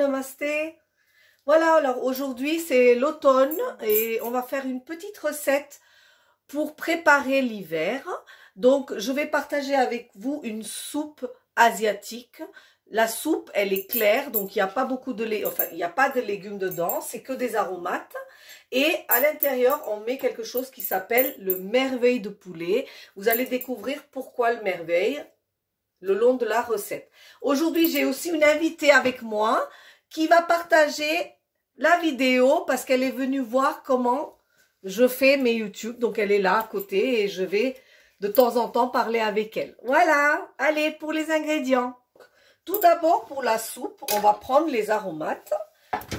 namasté. Voilà, alors aujourd'hui c'est l'automne et on va faire une petite recette pour préparer l'hiver. Donc je vais partager avec vous une soupe asiatique. La soupe, elle est claire, donc il n'y a pas beaucoup de lait, enfin il n'y a pas de légumes dedans, c'est que des aromates. Et à l'intérieur, on met quelque chose qui s'appelle le merveille de poulet. Vous allez découvrir pourquoi le merveille le long de la recette. Aujourd'hui, j'ai aussi une invitée avec moi qui va partager la vidéo parce qu'elle est venue voir comment je fais mes YouTube. Donc, elle est là à côté et je vais de temps en temps parler avec elle. Voilà, allez, pour les ingrédients. Tout d'abord, pour la soupe, on va prendre les aromates.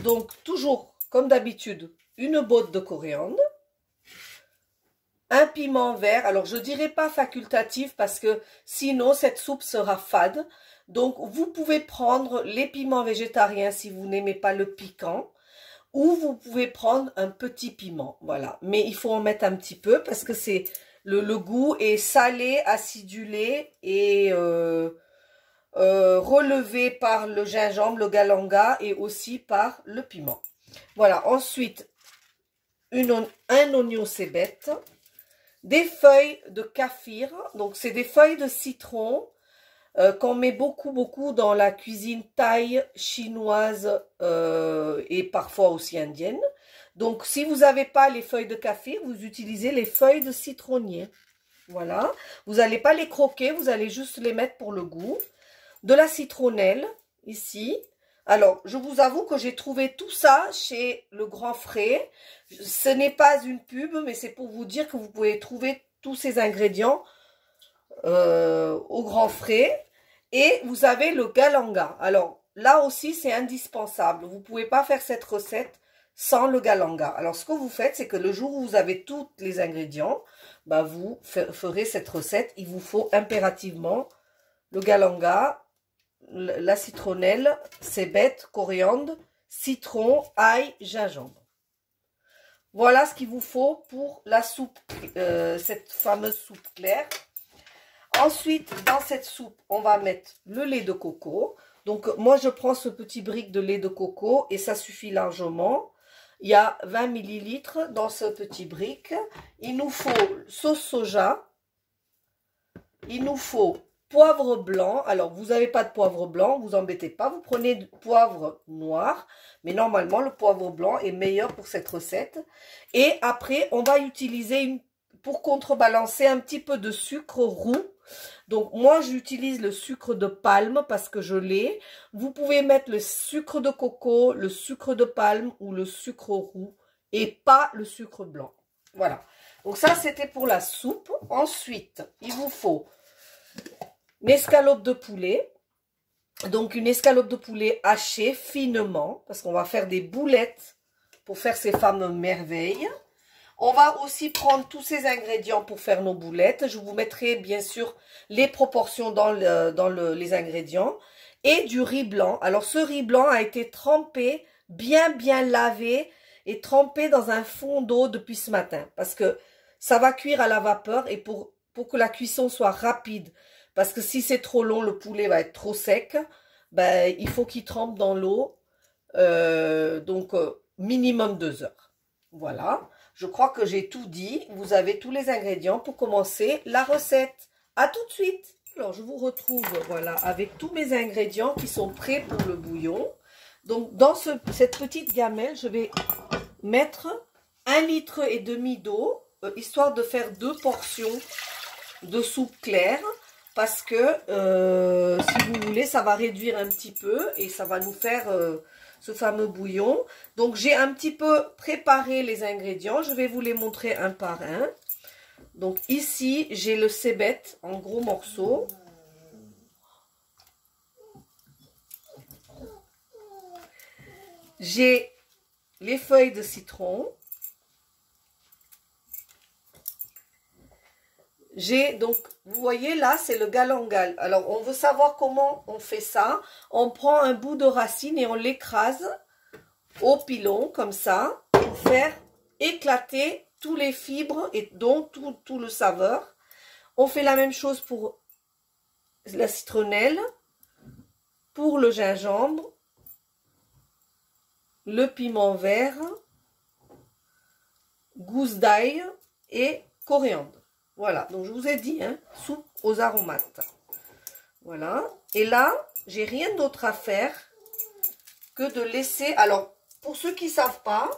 Donc, toujours, comme d'habitude, une botte de coriandre. Un piment vert, alors je dirais pas facultatif parce que sinon cette soupe sera fade. Donc vous pouvez prendre les piments végétariens si vous n'aimez pas le piquant. Ou vous pouvez prendre un petit piment, voilà. Mais il faut en mettre un petit peu parce que c'est le goût est salé, acidulé et relevé par le gingembre, le galanga et aussi par le piment. Voilà, ensuite un oignon cébette. Des feuilles de kaffir, donc c'est des feuilles de citron qu'on met beaucoup dans la cuisine thaï, chinoise et parfois aussi indienne. Donc si vous n'avez pas les feuilles de kaffir, vous utilisez les feuilles de citronnier. Voilà, vous n'allez pas les croquer, vous allez juste les mettre pour le goût. De la citronnelle, ici. Alors, je vous avoue que j'ai trouvé tout ça chez Le Grand Frais. Ce n'est pas une pub, mais c'est pour vous dire que vous pouvez trouver tous ces ingrédients au Grand Frais. Et vous avez le galanga. Alors, là aussi, c'est indispensable. Vous ne pouvez pas faire cette recette sans le galanga. Alors, ce que vous faites, c'est que le jour où vous avez tous les ingrédients, bah, vous ferez cette recette. Il vous faut impérativement le galanga, la citronnelle, cébette, coriandre, citron, ail, gingembre. Voilà ce qu'il vous faut pour la soupe, cette fameuse soupe claire. Ensuite, dans cette soupe, on va mettre le lait de coco. Donc, moi, je prends ce petit brick de lait de coco et ça suffit largement. Il y a 20 ml dans ce petit brick. Il nous faut sauce soja. Il nous faut poivre blanc. Alors, vous n'avez pas de poivre blanc, vous embêtez pas. Vous prenez du poivre noir. Mais normalement, le poivre blanc est meilleur pour cette recette. Et après, on va utiliser, pour contrebalancer, un petit peu de sucre roux. Donc, moi, j'utilise le sucre de palme parce que je l'ai. Vous pouvez mettre le sucre de coco, le sucre de palme ou le sucre roux et pas le sucre blanc. Voilà. Donc, ça, c'était pour la soupe. Ensuite, il vous faut une escalope de poulet, donc une escalope de poulet hachée finement, parce qu'on va faire des boulettes pour faire ces fameux merveilles. On va aussi prendre tous ces ingrédients pour faire nos boulettes. Je vous mettrai bien sûr les proportions dans les ingrédients. Et du riz blanc. Alors ce riz blanc a été trempé, bien lavé et trempé dans un fond d'eau depuis ce matin. Parce que ça va cuire à la vapeur et pour que la cuisson soit rapide. Parce que si c'est trop long, le poulet va être trop sec. Ben, il faut qu'il trempe dans l'eau. Minimum 2 heures. Voilà. Je crois que j'ai tout dit. Vous avez tous les ingrédients pour commencer la recette. À tout de suite. Alors, je vous retrouve, voilà, avec tous mes ingrédients qui sont prêts pour le bouillon. Donc, dans cette petite gamelle, je vais mettre 1,5 litre d'eau, histoire de faire 2 portions de soupe claire. Parce que, si vous voulez, ça va réduire un petit peu et ça va nous faire ce fameux bouillon. Donc, j'ai un petit peu préparé les ingrédients. Je vais vous les montrer un par un. Donc, ici, j'ai le cébette en gros morceaux. J'ai les feuilles de citron. J'ai donc, vous voyez là, c'est le galangal. Alors, on veut savoir comment on fait ça. On prend un bout de racine et on l'écrase au pilon, comme ça, pour faire éclater tous les fibres et donc tout le saveur. On fait la même chose pour la citronnelle, pour le gingembre le piment vert, gousse d'ail et coriandre. Voilà, donc je vous ai dit, hein, soupe aux aromates. Voilà, et là, j'ai rien d'autre à faire que de laisser... Alors, pour ceux qui ne savent pas,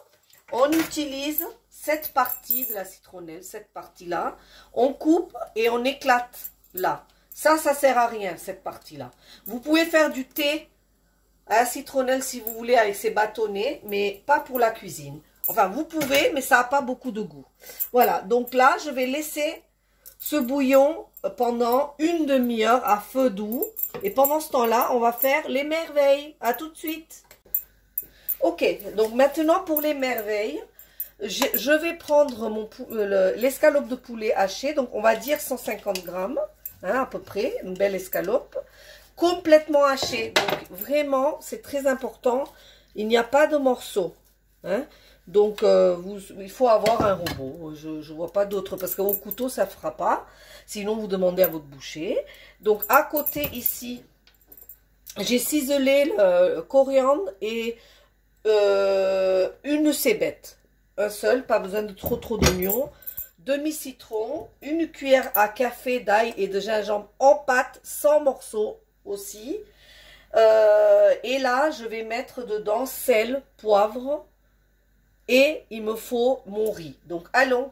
on utilise cette partie de la citronnelle, cette partie-là. On coupe et on éclate là. Ça sert à rien, cette partie-là. Vous pouvez faire du thé à la citronnelle si vous voulez avec ces bâtonnets, mais pas pour la cuisine. Enfin, vous pouvez, mais ça n'a pas beaucoup de goût. Voilà, donc là, je vais laisser ce bouillon pendant une demi-heure à feu doux. Et pendant ce temps-là, on va faire les merveilles. À tout de suite. Ok, donc maintenant pour les merveilles, je vais prendre l'escalope de poulet haché. Donc on va dire 150 grammes, hein, à peu près, une belle escalope. Complètement hachée, donc vraiment, c'est très important. Il n'y a pas de morceaux, hein. Donc, il faut avoir un robot. Je ne vois pas d'autre, parce qu'au couteau, ça ne fera pas. Sinon, vous demandez à votre boucher. Donc, à côté, ici, j'ai ciselé le coriandre et une cébette. Un seul, pas besoin de trop d'oignons. Demi-citron, une cuillère à café d'ail et de gingembre en pâte, sans morceaux aussi. Et là, je vais mettre dedans sel, poivre. Et il me faut mon riz. Donc, allons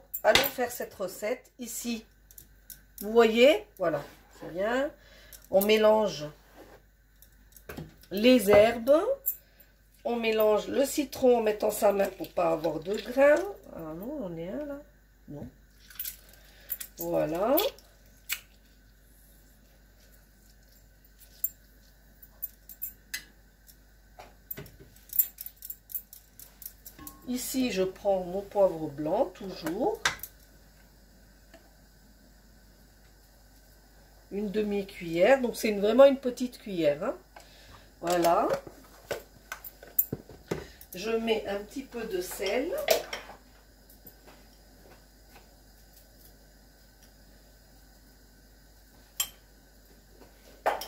faire cette recette. Ici, vous voyez, voilà, c'est bien. On mélange les herbes. On mélange le citron en mettant sa main pour pas avoir de grains. Ah non, on est un là. Non. Voilà. Ici, je prends mon poivre blanc, toujours. Une demi-cuillère. Donc, c'est vraiment une petite cuillère, hein. Voilà. Je mets un petit peu de sel.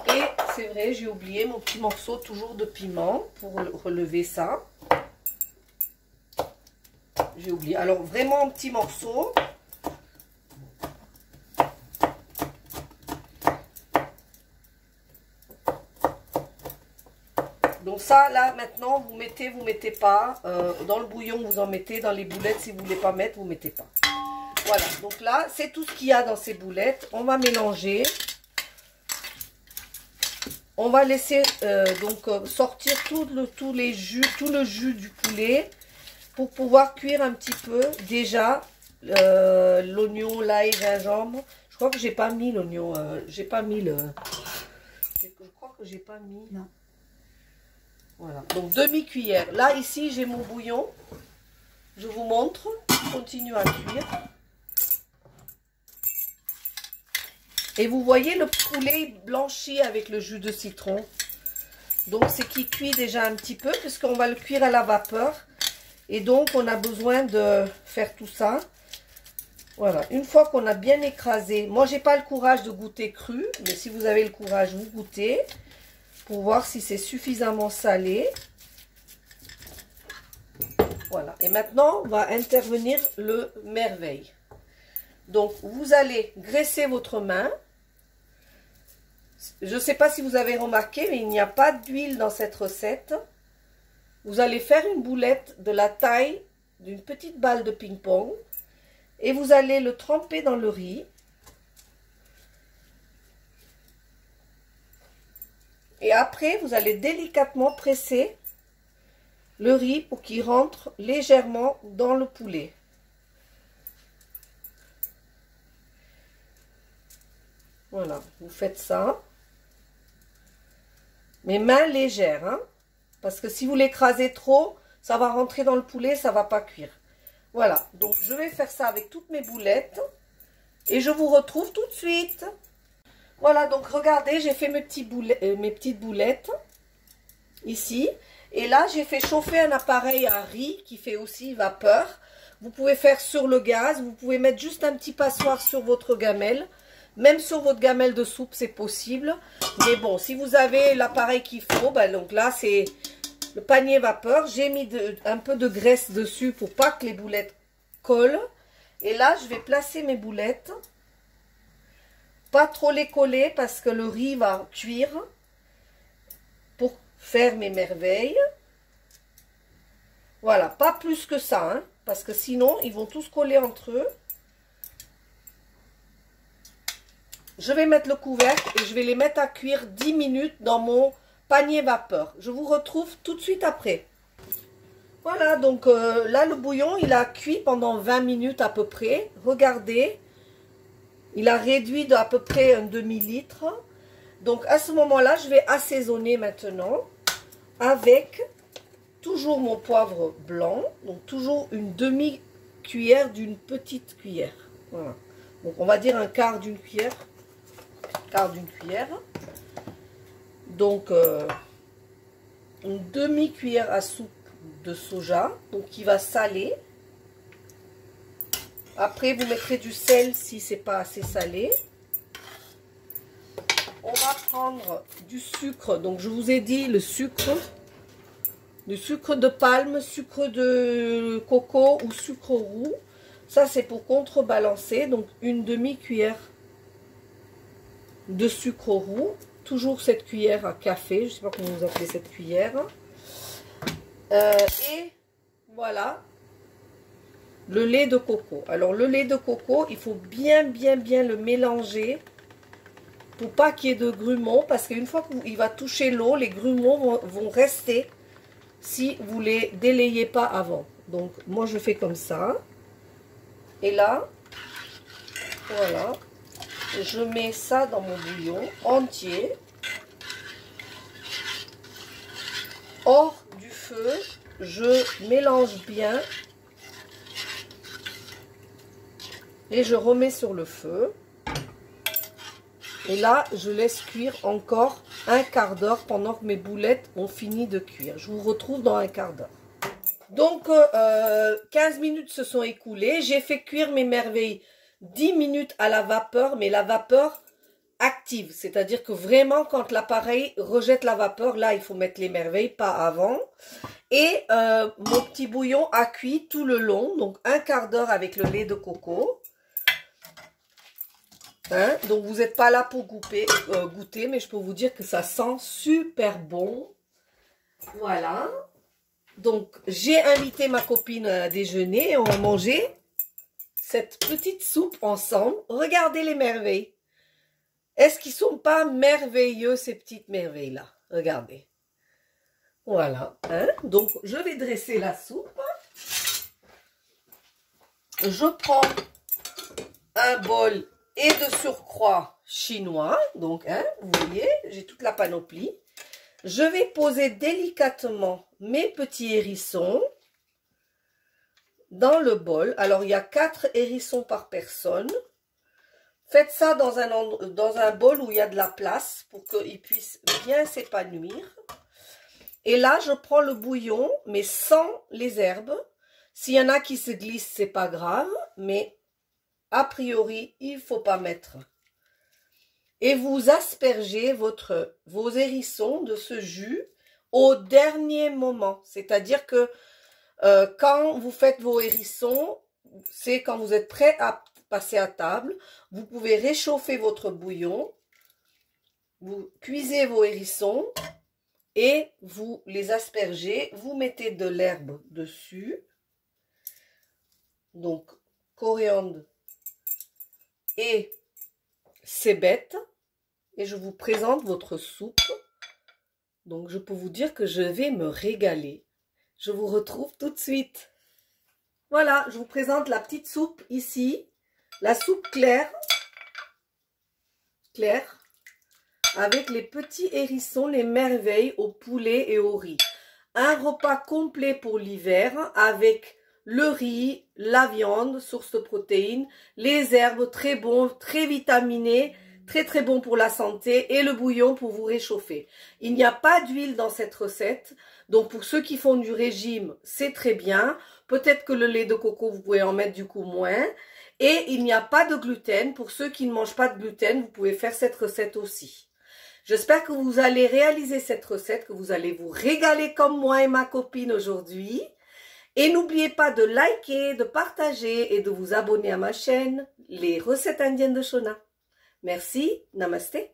Et c'est vrai, j'ai oublié mon petit morceau toujours de piment pour relever ça. J'ai oublié. Alors, vraiment un petit morceau. Donc ça, là, maintenant, vous mettez pas. Dans le bouillon, vous en mettez. Dans les boulettes, si vous ne voulez pas mettre, vous ne mettez pas. Voilà. Donc là, c'est tout ce qu'il y a dans ces boulettes. On va mélanger. On va laisser sortir tout le jus du poulet pour pouvoir cuire un petit peu déjà l'oignon, l'ail, gingembre. Je crois que j'ai pas mis l'oignon. J'ai pas mis le. Je crois que j'ai pas mis. Non. Voilà. Donc demi-cuillère. Là ici j'ai mon bouillon. Je vous montre. Continue à cuire. Et vous voyez le poulet blanchi avec le jus de citron. Donc c'est qu'il cuit déjà un petit peu puisqu'on va le cuire à la vapeur. Et donc on a besoin de faire tout ça. Voilà, une fois qu'on a bien écrasé. Moi j'ai pas le courage de goûter cru. Mais si vous avez le courage, vous goûtez. Pour voir si c'est suffisamment salé. Voilà, et maintenant on va intervenir le merveille. Donc vous allez graisser votre main. Je ne sais pas si vous avez remarqué, mais il n'y a pas d'huile dans cette recette. Vous allez faire une boulette de la taille d'une petite balle de ping-pong et vous allez le tremper dans le riz. Et après, vous allez délicatement presser le riz pour qu'il rentre légèrement dans le poulet. Voilà, vous faites ça. Mais main légère, hein, parce que si vous l'écrasez trop, ça va rentrer dans le poulet, ça va pas cuire. Voilà, donc je vais faire ça avec toutes mes boulettes. Et je vous retrouve tout de suite. Voilà, donc regardez, j'ai fait mes petites boulettes ici. Et là, j'ai fait chauffer un appareil à riz qui fait aussi vapeur. Vous pouvez faire sur le gaz, vous pouvez mettre juste un petit passoire sur votre gamelle. Même sur votre gamelle de soupe, c'est possible. Mais bon, si vous avez l'appareil qu'il faut, ben donc là, c'est le panier vapeur. J'ai mis un peu de graisse dessus pour pas que les boulettes collent. Et là, je vais placer mes boulettes. Pas trop les coller parce que le riz va cuire pour faire mes merveilles. Voilà, pas plus que ça, hein, parce que sinon, ils vont tous coller entre eux. Je vais mettre le couvercle et je vais les mettre à cuire 10 minutes dans mon panier vapeur. Je vous retrouve tout de suite après. Voilà, donc là, le bouillon, il a cuit pendant 20 minutes à peu près. Regardez, il a réduit d'à peu près un demi-litre. Donc, à ce moment-là, je vais assaisonner maintenant avec toujours mon poivre blanc. Donc, toujours une demi-cuillère d'une petite cuillère. Voilà. Donc, on va dire un quart d'une cuillère. Quart d'une cuillère. Donc, une demi-cuillère à soupe de soja, donc qui va saler. Après, vous mettrez du sel si c'est pas assez salé. On va prendre du sucre. Donc, je vous ai dit le sucre, du sucre de palme, sucre de coco ou sucre roux. Ça, c'est pour contrebalancer. Donc, une demi-cuillère de sucre roux. Toujours cette cuillère à café. Je ne sais pas comment vous appelez cette cuillère. Et voilà le lait de coco. Alors le lait de coco, il faut bien le mélanger pour pas qu'il y ait de grumeaux, parce qu'une fois qu'il va toucher l'eau, les grumeaux vont rester si vous les délayez pas avant. Donc moi je fais comme ça. Et là, voilà, je mets ça dans mon bouillon entier. Hors du feu, je mélange bien et je remets sur le feu. Et là, je laisse cuire encore un quart d'heure pendant que mes boulettes ont fini de cuire. Je vous retrouve dans un quart d'heure. Donc, 15 minutes se sont écoulées. J'ai fait cuire mes merveilles 10 minutes à la vapeur, mais la vapeur active. C'est-à-dire que vraiment, quand l'appareil rejette la vapeur, là, il faut mettre les merveilles, pas avant. Et mon petit bouillon a cuit tout le long, donc un quart d'heure avec le lait de coco. Hein? Donc, vous n'êtes pas là pour goûter, mais je peux vous dire que ça sent super bon. Voilà. Donc, j'ai invité ma copine à déjeuner et on va manger cette petite soupe ensemble. Regardez les merveilles. Est-ce qu'ils sont pas merveilleux, ces petites merveilles-là? Regardez. Voilà. Hein? Donc, je vais dresser la soupe. Je prends un bol et de surcroît chinois. Donc, hein, vous voyez, j'ai toute la panoplie. Je vais poser délicatement mes petits hérissons dans le bol. Alors, il y a 4 hérissons par personne. Faites ça dans un bol où il y a de la place pour qu'ils puissent bien s'épanouir. Et là, je prends le bouillon, mais sans les herbes. S'il y en a qui se glissent, c'est pas grave, mais a priori, il ne faut pas mettre. Et vous aspergez vos hérissons de ce jus au dernier moment. C'est-à-dire que quand vous faites vos hérissons, c'est quand vous êtes prêt à passer à table. Vous pouvez réchauffer votre bouillon, vous cuisez vos hérissons et vous les aspergez. Vous mettez de l'herbe dessus, donc coriandre et cébette, et je vous présente votre soupe. Donc je peux vous dire que je vais me régaler. Je vous retrouve tout de suite. Voilà, je vous présente la petite soupe ici. La soupe claire, avec les petits hérissons, les merveilles au poulet et au riz. Un repas complet pour l'hiver avec le riz, la viande, source de protéines, les herbes, très bon, très vitaminé, très bon pour la santé, et le bouillon pour vous réchauffer. Il n'y a pas d'huile dans cette recette, donc pour ceux qui font du régime, c'est très bien. Peut-être que le lait de coco, vous pouvez en mettre du coup moins. Et il n'y a pas de gluten. Pour ceux qui ne mangent pas de gluten, vous pouvez faire cette recette aussi. J'espère que vous allez réaliser cette recette, que vous allez vous régaler comme moi et ma copine aujourd'hui. Et n'oubliez pas de liker, de partager et de vous abonner à ma chaîne, les recettes indiennes de Shona. Merci, namasté.